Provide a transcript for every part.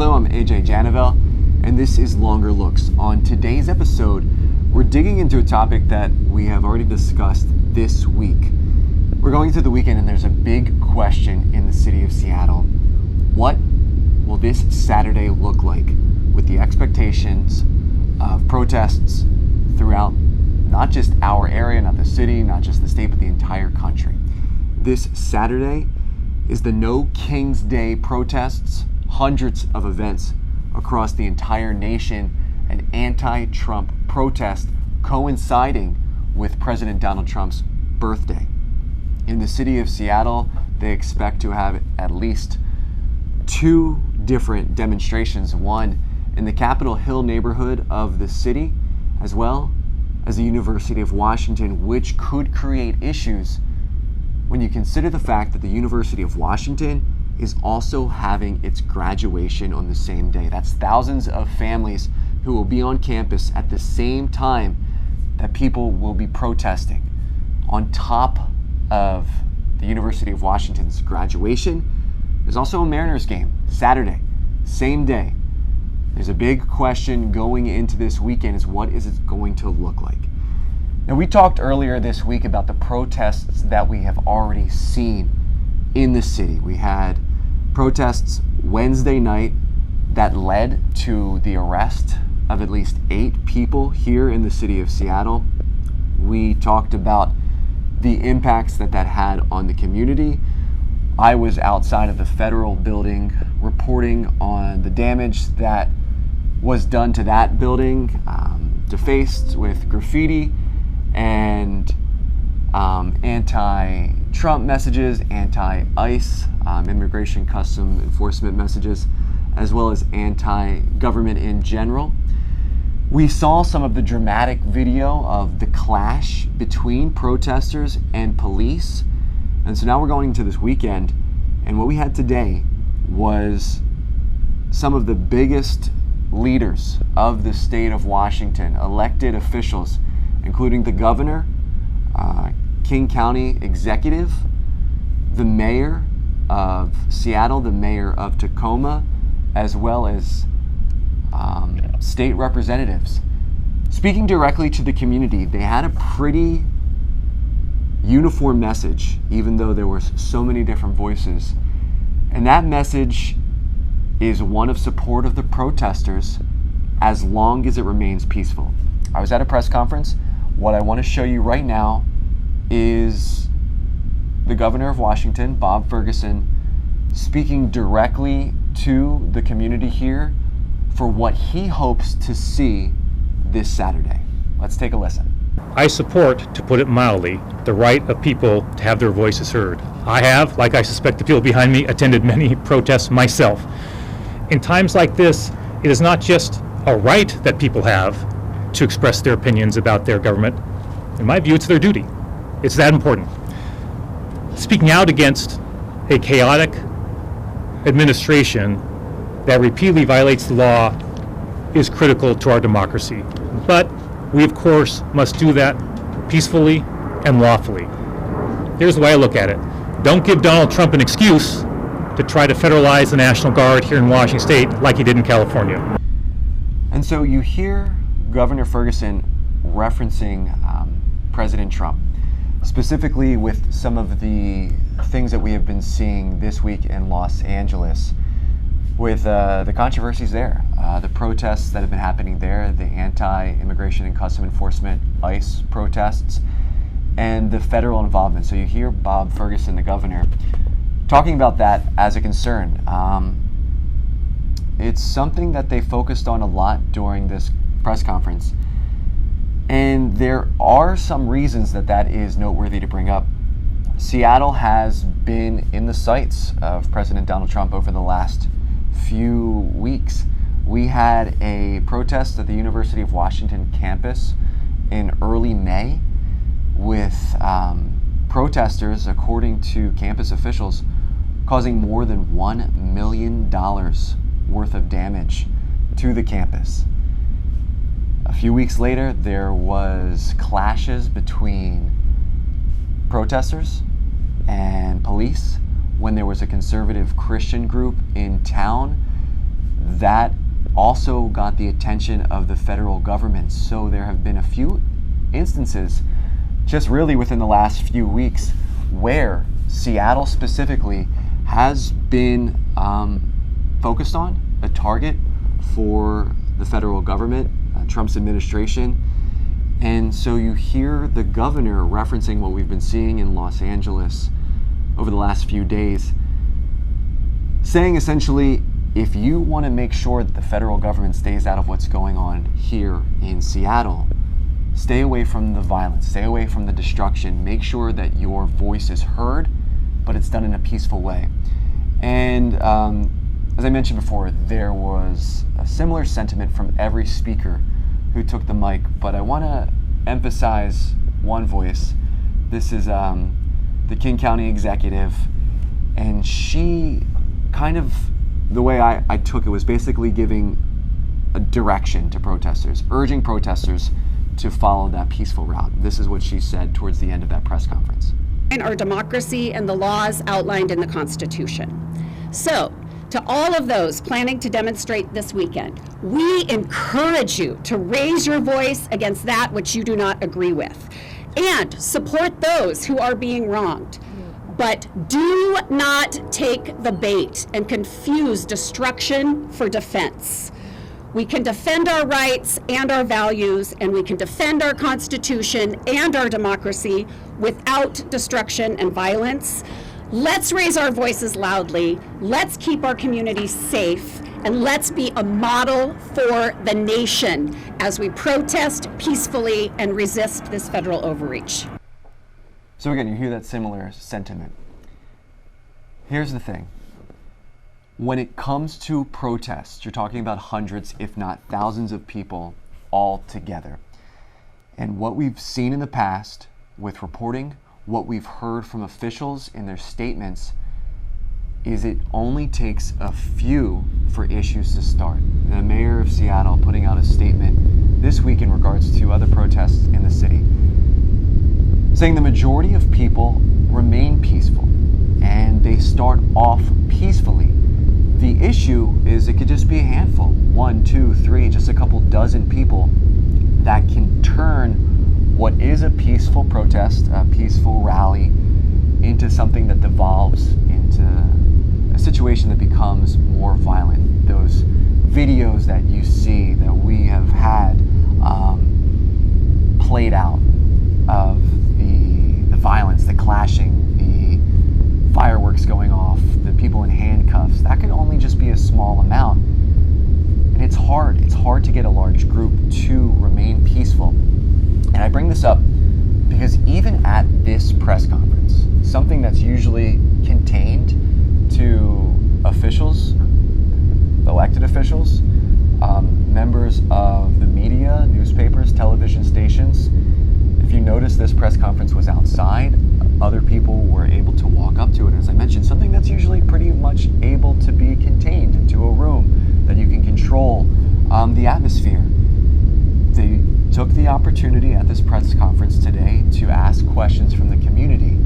Hello, I'm AJ Janavel, and this is Longer Looks. On today's episode, we're digging into a topic that we have already discussed this week. We're going through the weekend, and there's a big question in the city of Seattle. What will this Saturday look like with the expectations of protests throughout not just our area, not the city, not just the state, but the entire country? This Saturday is the No King's Day protests, hundreds of events across the entire nation, an anti-Trump protest coinciding with President Donald Trump's birthday. In the city of Seattle, they expect to have at least two different demonstrations, one in the Capitol Hill neighborhood of the city, as well as the University of Washington, which could create issues when you consider the fact that the University of Washington is also having its graduation on the same day. That's thousands of families who will be on campus at the same time that people will be protesting. On top of the University of Washington's graduation, there's also a Mariners game, Saturday, same day. There's a big question going into this weekend is what is it going to look like? Now, we talked earlier this week about the protests that we have already seen in the city. We had protests Wednesday night that led to the arrest of at least 8 people here in the city of Seattle. We talked about the impacts that had on the community. I was outside of the federal building reporting on the damage that was done to that building, defaced with graffiti and anti-Trump messages, anti-ICE, immigration custom enforcement messages, as well as anti-government in general. We saw some of the dramatic video of the clash between protesters and police. And so now we're going into this weekend, and what we had today was some of the biggest leaders of the state of Washington, elected officials, including the governor, King County executive, the mayor of Seattle, the mayor of Tacoma, as well as state representatives. Speaking directly to the community, they had a pretty uniform message, even though there were so many different voices. And that message is one of support of the protesters as long as it remains peaceful. I was at a press conference. What I want to show you right now is the governor of Washington, Bob Ferguson, speaking directly to the community here for what he hopes to see this Saturday. Let's take a listen. I support, to put it mildly, the right of people to have their voices heard. I have, like I suspect the people behind me, attended many protests myself. In times like this, it is not just a right that people have to express their opinions about their government. In my view, it's their duty. It's that important. Speaking out against a chaotic administration that repeatedly violates the law is critical to our democracy. But we, of course, must do that peacefully and lawfully. Here's the way I look at it. Don't give Donald Trump an excuse to try to federalize the National Guard here in Washington State like he did in California. And so you hear Governor Ferguson referencing President Trump, specifically with some of the things that we have been seeing this week in Los Angeles with the controversies there, the protests that have been happening there, the anti-immigration and custom enforcement ICE protests, and the federal involvement. So you hear Bob Ferguson, the governor, talking about that as a concern. It's something that they focused on a lot during this press conference. And there are some reasons that is noteworthy to bring up. Seattle has been in the sights of President Donald Trump over the last few weeks. We had a protest at the University of Washington campus in early May with protesters, according to campus officials, causing more than $1 million worth of damage to the campus. A few weeks later, there was clashes between protesters and police when there was a conservative Christian group in town that also got the attention of the federal government. So there have been a few instances, just really within the last few weeks, where Seattle specifically has been focused on, a target for the federal government, Trump's administration. And so you hear the governor referencing what we've been seeing in Los Angeles over the last few days, saying essentially, if you want to make sure that the federal government stays out of what's going on here in Seattle, stay away from the violence, stay away from the destruction, make sure that your voice is heard, but it's done in a peaceful way. And as I mentioned before, there was a similar sentiment from every speaker who took the mic, but I want to emphasize one voice. This is the King County executive, and she kind of, the way I took it was basically giving a direction to protesters, urging protesters to follow that peaceful route. This is what she said towards the end of that press conference. Our democracy and the laws outlined in the Constitution. So, to all of those planning to demonstrate this weekend, we encourage you to raise your voice against that which you do not agree with, and support those who are being wronged. But do not take the bait and confuse destruction for defense. We can defend our rights and our values, and we can defend our Constitution and our democracy without destruction and violence. Let's raise our voices loudly, let's keep our communities safe, and let's be a model for the nation as we protest peacefully and resist this federal overreach. So again, you hear that similar sentiment. Here's the thing. When it comes to protests, you're talking about hundreds, if not thousands of people all together. And what we've seen in the past with reporting, what we've heard from officials in their statements, is it only takes a few for issues to start. The mayor of Seattle putting out a statement this week in regards to other protests in the city, saying the majority of people remain peaceful and they start off peacefully. The issue is it could just be a handful, 1, 2, 3, just a couple dozen people that can turn what is a peaceful protest, a peaceful rally, into something that devolves into a situation that becomes more violent. Those videos that you see that we have had played out of the violence, the clashing, the fireworks going off, the people in handcuffs, that could only just be a small amount. And it's hard to get a large group to remain peaceful. And I bring this up because even at this press conference, something that's usually contained to officials, elected officials, members of the media, newspapers, television stations, if you notice, this press conference was outside. Other people were able to walk up to it. As I mentioned, something that's usually pretty much able to be contained into a room that you can control the atmosphere. They took the opportunity at this press conference today to ask questions from the community.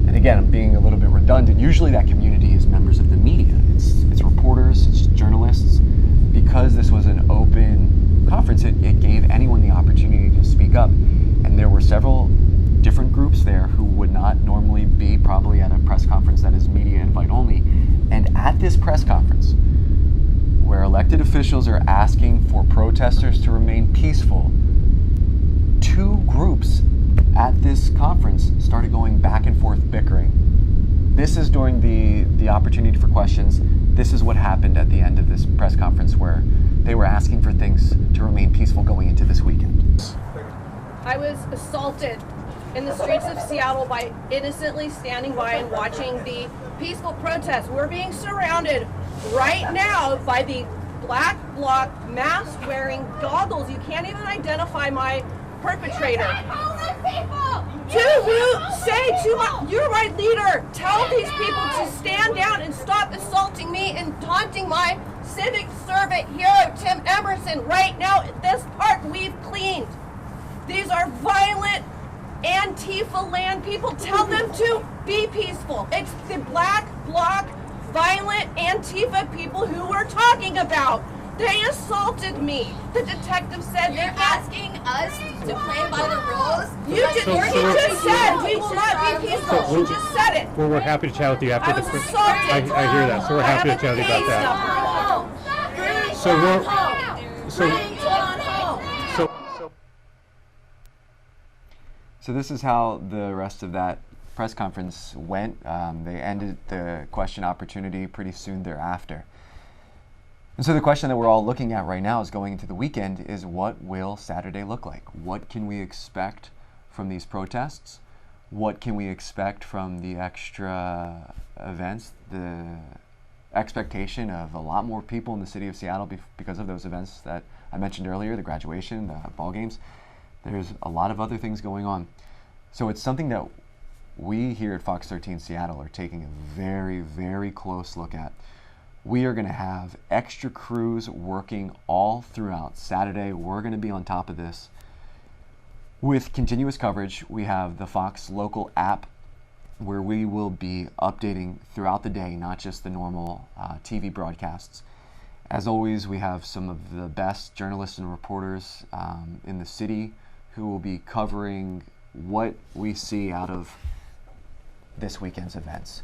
And again, I'm being a little bit redundant. Usually that community is members of the media. It's reporters, it's journalists. Because this was an open conference, it gave anyone the opportunity to speak up. And there were several different groups there who would not normally be probably at a press conference that is media invite only. And at this press conference, where elected officials are asking for protesters to remain peaceful, two groups at this conference started going back and forth bickering. This is during the opportunity for questions. This is what happened at the end of this press conference where they were asking for things to remain peaceful going into this weekend. I was assaulted in the streets of Seattle by innocently standing by and watching the peaceful protest. We're being surrounded right now by the black bloc mask-wearing goggles. You can't even identify my perpetrator. You're my leader. Tell these people to stand down and stop assaulting me and taunting my civic servant hero, Tim Emerson. Right now, this part we've cleaned. These are violent Antifa land people. Tell them to be peaceful. It's the black bloc violent Antifa people who we're talking about. They assaulted me. The detective said You're asking us to play by the rules? you just said we will not be peaceful. You just said it. Well, we're happy to chat with you after I was the. assaulted. I hear that, so we're I happy to have a chat with you about case that. number. So we're, So this is how the rest of that press conference went. They ended the question opportunity pretty soon thereafter. And so the question that we're all looking at right now is going into the weekend is, what will Saturday look like? What can we expect from these protests? What can we expect from the extra events? The expectation of a lot more people in the city of Seattle because of those events that I mentioned earlier, the graduation, the ball games. There's a lot of other things going on. So it's something that we here at Fox 13 Seattle are taking a very, very close look at. We are going to have extra crews working all throughout Saturday. We're going to be on top of this with continuous coverage. We have the Fox local app where we will be updating throughout the day, not just the normal TV broadcasts. As always, we have some of the best journalists and reporters in the city who will be covering what we see out of this weekend's events.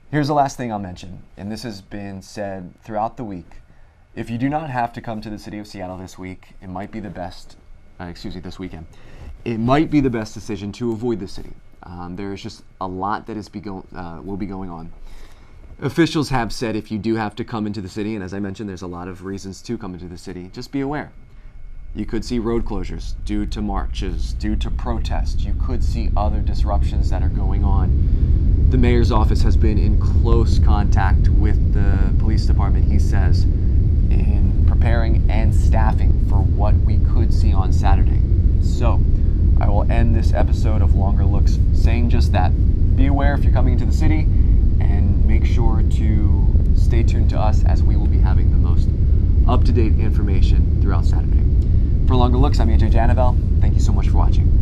Here's the last thing I'll mention, and this has been said throughout the week. If you do not have to come to the city of Seattle this week, it might be the best, this weekend. It might be the best decision to avoid the city. There is just a lot that will be going on. Officials have said if you do have to come into the city, and as I mentioned, there's a lot of reasons to come into the city, just be aware. You could see road closures due to marches, due to protests. You could see other disruptions that are going on. The mayor's office has been in close contact with the police department, he says, in preparing and staffing for what we could see on Saturday. So I will end this episode of Longer Looks saying just that. Be aware if you're coming into the city, and make sure to stay tuned to us as we will be having the most up-to-date information throughout Saturday. For Longer Looks, I'm AJ Janavel. Thank you so much for watching.